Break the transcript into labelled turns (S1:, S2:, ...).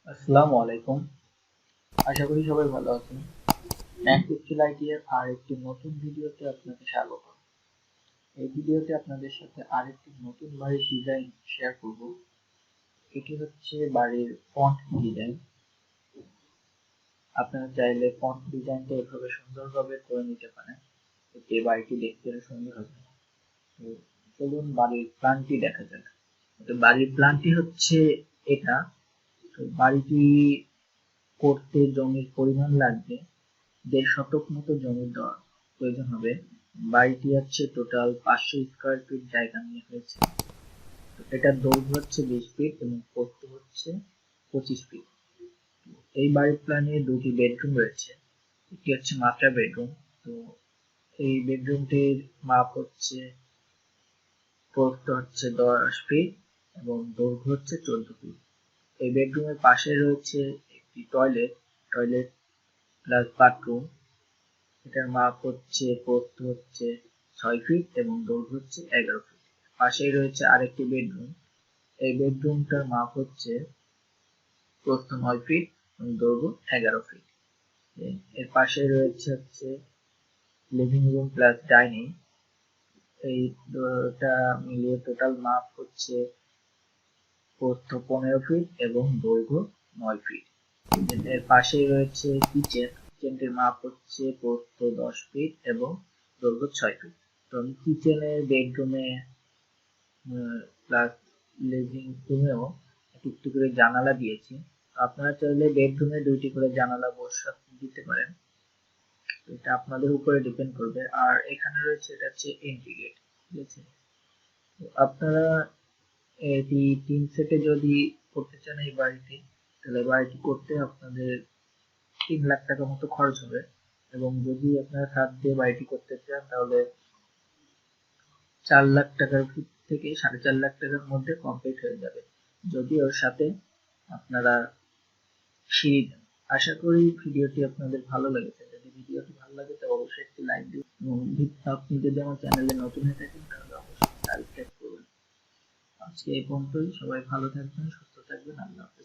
S1: আসসালামু আলাইকুম। আশা করি সবাই ভালো আছেন। ম্যাকপিক্সেল আইটি এর আরেকটি নতুন ভিডিওতে আপনাকে স্বাগত। এই ভিডিওতে আপনাদের সাথে আরেকটি নতুন বাড়ির ডিজাইন শেয়ার করব। এটি হচ্ছে বাড়ির ফন্ট ডিজাইন। আপনারা চাইলে ফন্ট ডিজাইনটা এভাবে সুন্দরভাবে করে নিতে পারেন, এতে বাড়িটি দেখতে আরো সুন্দর হবে। তো চলুন বাড়ির প্ল্যানটি দেখা যাক। তো বাড়ির প্ল্যানটি হচ্ছে এটা। তো বাড়িটি করতে জমির পরিমাণ লাগবে ১.৫ শতক মতো জমি দেওয়ার প্রয়োজন হবে। বাড়িটি হচ্ছে টোটাল ৫০০ স্কয়ার ফিট জায়গা নিয়ে হয়েছে। তো এটার দৈর্ঘ্য হচ্ছে ২০ ফিট এবং প্রস্থ হচ্ছে ২৫ ফিট। এই বাড়ির প্ল্যানে দুটি বেডরুম রয়েছে। একটি হচ্ছে মাস্টার বেডরুম। তো এই বেডরুমটির মাপ হচ্ছে, প্রস্থ হচ্ছে ১০ ফিট এবং দৈর্ঘ্য হচ্ছে ১৪ ফিট। এই বেডরুমের পাশে রয়েছে একটি টয়লেট, টয়লেট প্লাস বাথরুম। এটার মাপ হচ্ছে, প্রস্থ হচ্ছে ৬ ফিট এবং দৈর্ঘ্য হচ্ছে ১১ ফিট। পাশেই রয়েছে আরেকটি বেডরুম। এই বেডরুমটার মাপ হচ্ছে, প্রস্থ ৯ ফিট এবং দৈর্ঘ্য ১১ ফিট। এর পাশে রয়েছে হচ্ছে লিভিং রুম প্লাস ডাইনিং। এইটা মিলিয়ে টোটাল মাপ হচ্ছে, প্রস্থ ১৫ ফিট এবং দৈর্ঘ্য ৯ ফিট। এর পাশেই রয়েছে কিচেন। কিচেনটির মাপ হচ্ছে, প্রস্থ ১০ ফিট এবং দৈর্ঘ্য ৬ ফিট। তো আমি কিচেনের বেডরুমে প্লাস লিভিং রুমেও একটি করে জানালা দিয়েছি। আপনারা চাইলে বেডরুমে ২টি করে জানালা দিতে পারেন, এটা আপনাদের উপরে ডিপেন্ড করবে। আর এখানে রয়েছে, এটা হচ্ছে এন্ট্রি গেট, ঠিক আছে। তো আপনারা এটি ৩ সেটে যদি করতে চান এই বাড়িটি, তাহলে বাড়িটি করতে আপনাদের ৩ লাখ টাকা মতো খরচ হবে। এবং যদি আপনারা ছাদ দিয়ে বাড়িটি করতে চান তাহলে ৪ লাখ টাকার থেকে ৪.৫ লাখ টাকার মধ্যে কমপ্লিট হয়ে যাবে, যদি ওর সাথে আপনারা সিঁড়ি দেন। আশা করি ভিডিওটি আপনাদের ভালো লেগেছে। যদি ভিডিওটি ভালো লাগে তবে অবশ্যই একটি লাইক দিন এবং আপনি যদি আমার চ্যানেলে নতুন হয়ে থাকেন তাহলে অবশ্যই সাবস্ক্রাইব করবেন। আজকে এই পর্যন্তই। সবাই ভালো থাকবেন, সুস্থ থাকবেন। আল্লাহ হাফেজ।